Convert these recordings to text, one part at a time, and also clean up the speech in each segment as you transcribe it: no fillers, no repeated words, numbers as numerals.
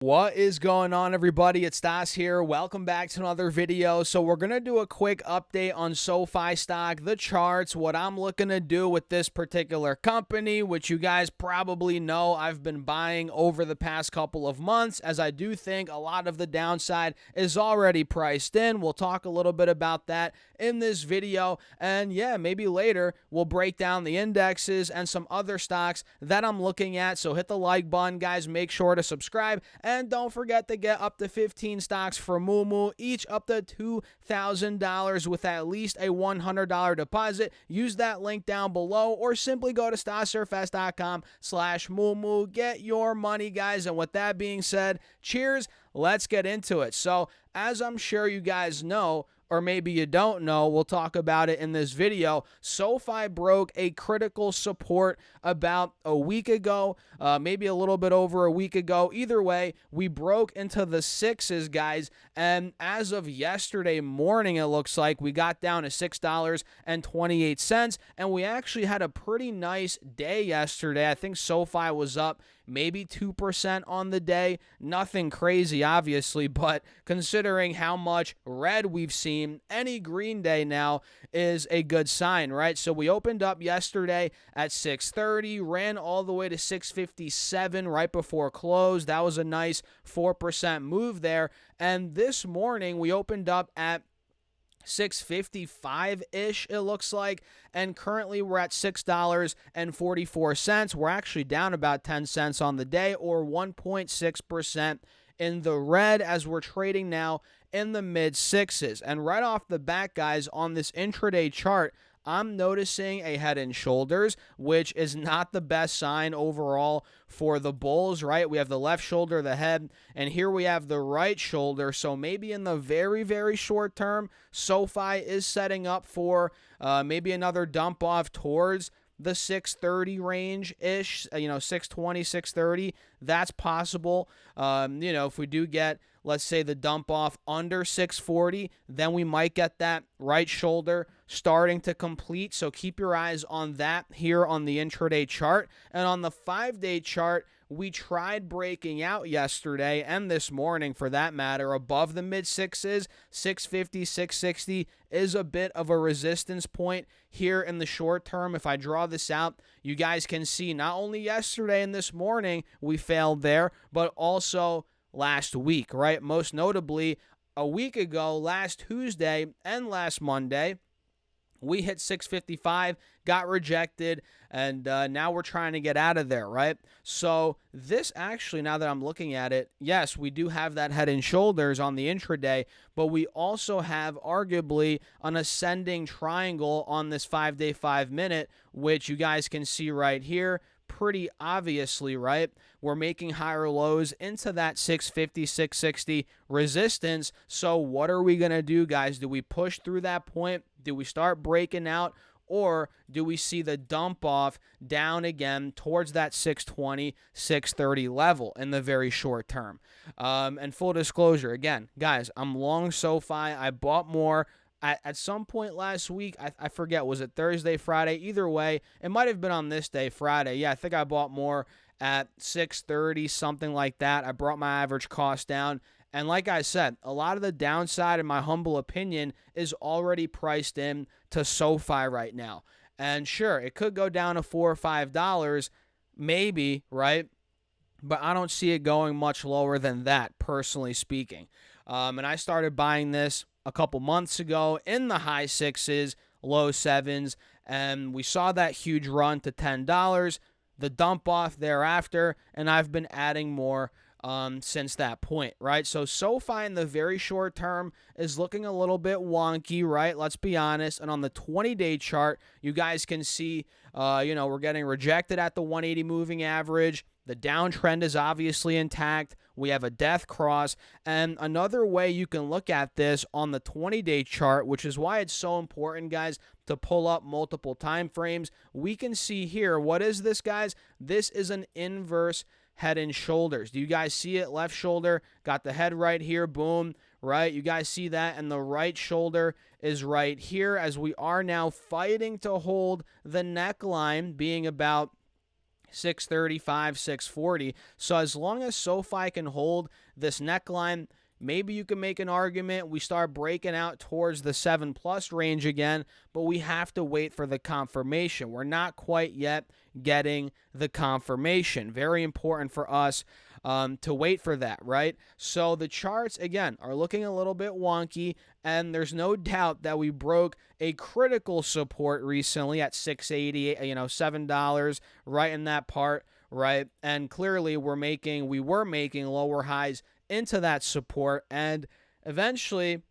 What is going on, everybody? It's Stas here. Welcome back to another video. So we're going to do a quick update on Sofi stock, the charts, what I'm looking to do with this particular company, which you guys probably know I've been buying over the past couple of months, as I do think a lot of the downside is already priced in. We'll talk a little bit about that in this video. And yeah, maybe later we'll break down the indexes and some other stocks that I'm looking at. So hit the like button, guys. Make sure to subscribe. And don't forget to get up to 15 stocks for Moomoo, each up to $2,000 with at least a $100 deposit. Use that link down below or simply go to stassurfest.com/Moomoo. Get your money, guys. And with that being said, cheers. Let's get into it. So as I'm sure you guys know, or maybe you don't know, we'll talk about it in this video. Sofi broke a critical support about a week ago, maybe a little bit over a week ago. Either way, we broke into the sixes, guys, and as of yesterday morning, it looks like we got down to $6.28, and we actually had a pretty nice day yesterday. I think Sofi was up maybe 2% on the day. Nothing crazy, obviously, but considering how much red we've seen, any green day now is a good sign, right? So we opened up yesterday at 6:30, ran all the way to 6:57 right before close. That was a nice 4% move there. And this morning we opened up at 655-ish, it looks like, and currently we're at $6.44. We're actually down about 10 cents on the day, or 1.6% in the red, as we're trading now in the mid sixes. And right off the bat, guys, on this intraday chart, I'm noticing a head and shoulders, which is not the best sign overall for the bulls, right? We have the left shoulder, the head, and here we have the right shoulder. So maybe in the very, very short term, Sofi is setting up for maybe another dump off towards the 630 range-ish, 620, 630. That's possible. If we do get, let's say, the dump off under 640, then we might get that right shoulder starting to complete. So keep your eyes on that here on the intraday chart. And on the 5-day chart, we tried breaking out yesterday and this morning, for that matter, above the mid sixes. 650, 660 is a bit of a resistance point here in the short term. If I draw this out, you guys can see not only yesterday and this morning we failed there, but also last week, right? Most notably, a week ago, last Tuesday and last Monday, we hit 655, got rejected, and now we're trying to get out of there, right? So this actually, now that I'm looking at it, yes, we do have that head and shoulders on the intraday, but we also have arguably an ascending triangle on this 5-day, 5-minute, which you guys can see right here. Pretty obviously, right? We're making higher lows into that 650, 660 resistance. So what are we going to do, guys? Do we push through that point? Do we start breaking out? Or do we see the dump off down again towards that 620, 630 level in the very short term? And full disclosure, again, guys, I'm long Sofi. I bought more at some point last week. I forget, was it Thursday, Friday? Either way, it might have been on this day, Friday. Yeah, I think I bought more at 630, something like that. I brought my average cost down. And like I said, a lot of the downside, in my humble opinion, is already priced in to Sofi right now. And sure, it could go down to $4 or $5, maybe, right? But I don't see it going much lower than that, personally speaking. And I started buying this a couple months ago in the high sixes, low sevens, and we saw that huge run to $10, the dump off thereafter, and I've been adding more since that point, right? So Sofi in the very short term is looking a little bit wonky, right? Let's be honest. And on the 20-day chart, you guys can see, we're getting rejected at the 180 moving average. The downtrend is obviously intact. We have a death cross. And another way you can look at this on the 20-day chart, which is why it's so important, guys, to pull up multiple time frames. We can see here, what is this, guys? This is an inverse head and shoulders. Do you guys see it? Left shoulder got the head right here, boom, right? You guys see that? And the right shoulder is right here, as we are now fighting to hold the neckline, being about 635, 640. So as long as SoFi can hold this neckline, maybe you can make an argument we start breaking out towards the 7 plus range again, but we have to wait for the confirmation. We're not quite yet getting the confirmation. Very important for us to wait for that, right? So the charts, again, are looking a little bit wonky, and there's no doubt that we broke a critical support recently at 680, $7 right in that part, right? And clearly we were making lower highs into that support, and eventually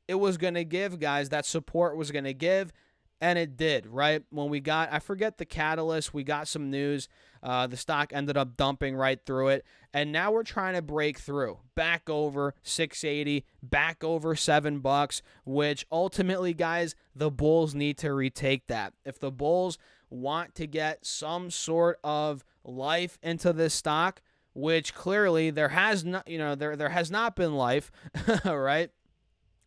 it was going to give, guys. That support was going to give, and it did, right? When we got, I forget the catalyst, we got some news. The stock ended up dumping right through it, and now we're trying to break through back over 680, back over $7, which ultimately, guys, the bulls need to retake that. If the bulls want to get some sort of life into this stock, which clearly there has not, there has not been life, right?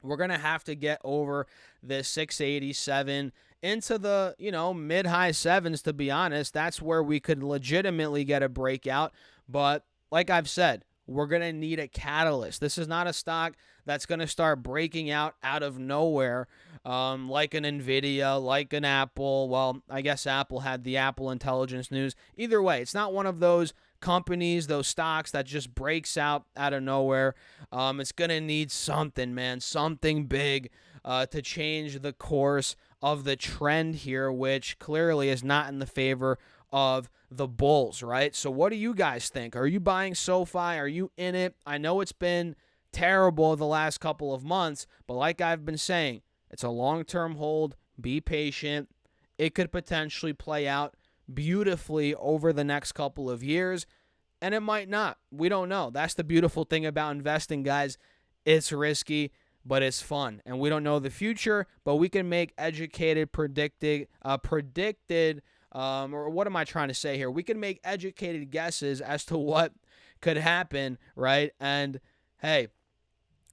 We're going to have to get over this 687 into the, mid-high sevens, to be honest. That's where we could legitimately get a breakout. But like I've said, we're going to need a catalyst. This is not a stock that's going to start breaking out of nowhere, like an Nvidia, like an Apple. Well, I guess Apple had the Apple Intelligence news. Either way, it's not one of those companies, those stocks that just breaks out of nowhere. It's going to need something, man, something big to change the course of the trend here, which clearly is not in the favor of the bulls, right? So what do you guys think? Are you buying SoFi? Are you in it? I know it's been terrible the last couple of months, but like I've been saying, it's a long-term hold. Be patient. It could potentially play out beautifully over the next couple of years, and it might not. We don't know. That's the beautiful thing about investing, guys. It's risky, but it's fun, and we don't know the future, but we can make educated, predicted, or what am I trying to say here? We can make educated guesses as to what could happen, right? And hey,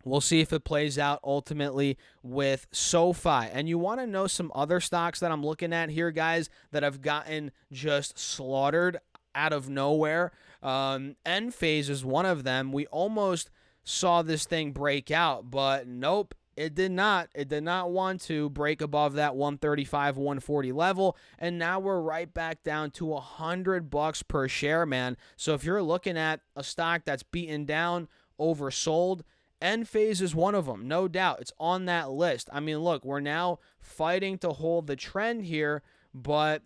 we'll see if it plays out ultimately with SoFi. And you want to know some other stocks that I'm looking at here, guys, that have gotten just slaughtered out of nowhere. Enphase is one of them. We almost saw this thing break out, but nope, it did not. It did not want to break above that 135, 140 level, and now we're right back down to $100 per share, man. So if you're looking at a stock that's beaten down, oversold, Enphase is one of them, no doubt. It's on that list. I mean, look, we're now fighting to hold the trend here, but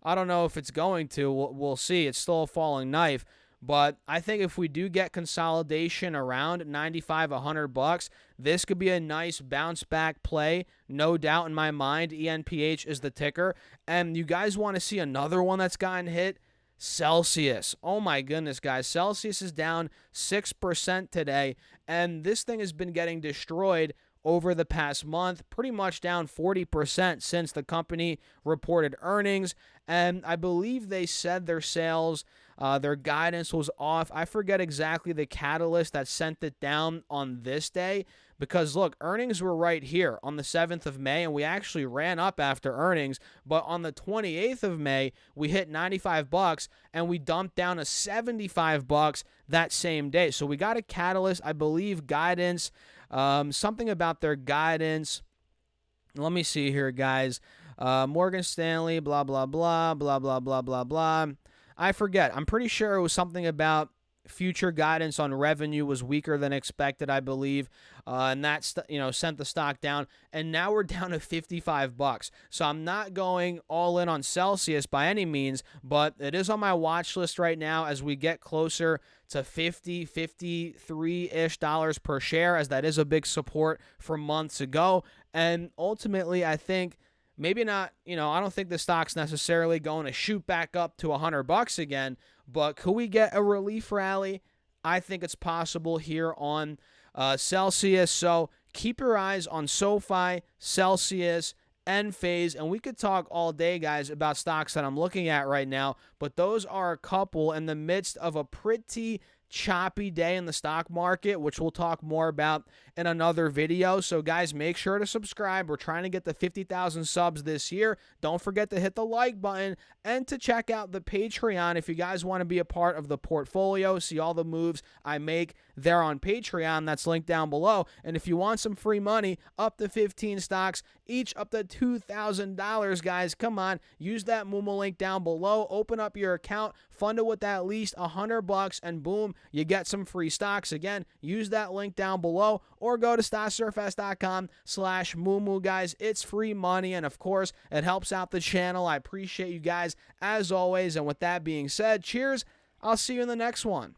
I don't know if it's going to. We'll see. It's still a falling knife. But I think if we do get consolidation around 95, $100, this could be a nice bounce back play. No doubt in my mind, ENPH is the ticker. And you guys want to see another one that's gotten hit? Celsius. Oh my goodness, guys. Celsius is down 6% today. And this thing has been getting destroyed over the past month, pretty much down 40% since the company reported earnings. And I believe they said their sales, their guidance was off. I forget exactly the catalyst that sent it down on this day, because look, earnings were right here on the 7th of May, and we actually ran up after earnings. But on the 28th of May, we hit $95, and we dumped down to $75 that same day. So we got a catalyst, I believe, guidance, something about their guidance. Let me see here, guys. Morgan Stanley, blah, blah, blah, blah, blah, blah, blah, blah. I forget. I'm pretty sure it was something about future guidance on revenue was weaker than expected, I believe, and that sent the stock down. And now we're down to $55. So I'm not going all in on Celsius by any means, but it is on my watch list right now as we get closer to $50, $53-ish per share, as that is a big support from months ago. And ultimately, I think maybe not, I don't think the stock's necessarily going to shoot back up to $100 again, but could we get a relief rally? I think it's possible here on Celsius. So keep your eyes on SoFi, Celsius, Enphase, and we could talk all day, guys, about stocks that I'm looking at right now, but those are a couple in the midst of a pretty choppy day in the stock market, which we'll talk more about in another video. So guys, make sure to subscribe. We're trying to get to 50,000 subs this year. Don't forget to hit the like button and to check out the Patreon if you guys want to be a part of the portfolio, see all the moves I make there on Patreon. That's linked down below. And if you want some free money, up to 15 stocks, each up to $2,000, guys, come on, use that Moomoo link down below, open up your account, fund it with at least $100, and boom, you get some free stocks. Again, use that link down below or go to stocksurfs.com/Moomoo, guys. It's free money, and of course, it helps out the channel. I appreciate you guys as always. And with that being said, cheers. I'll see you in the next one.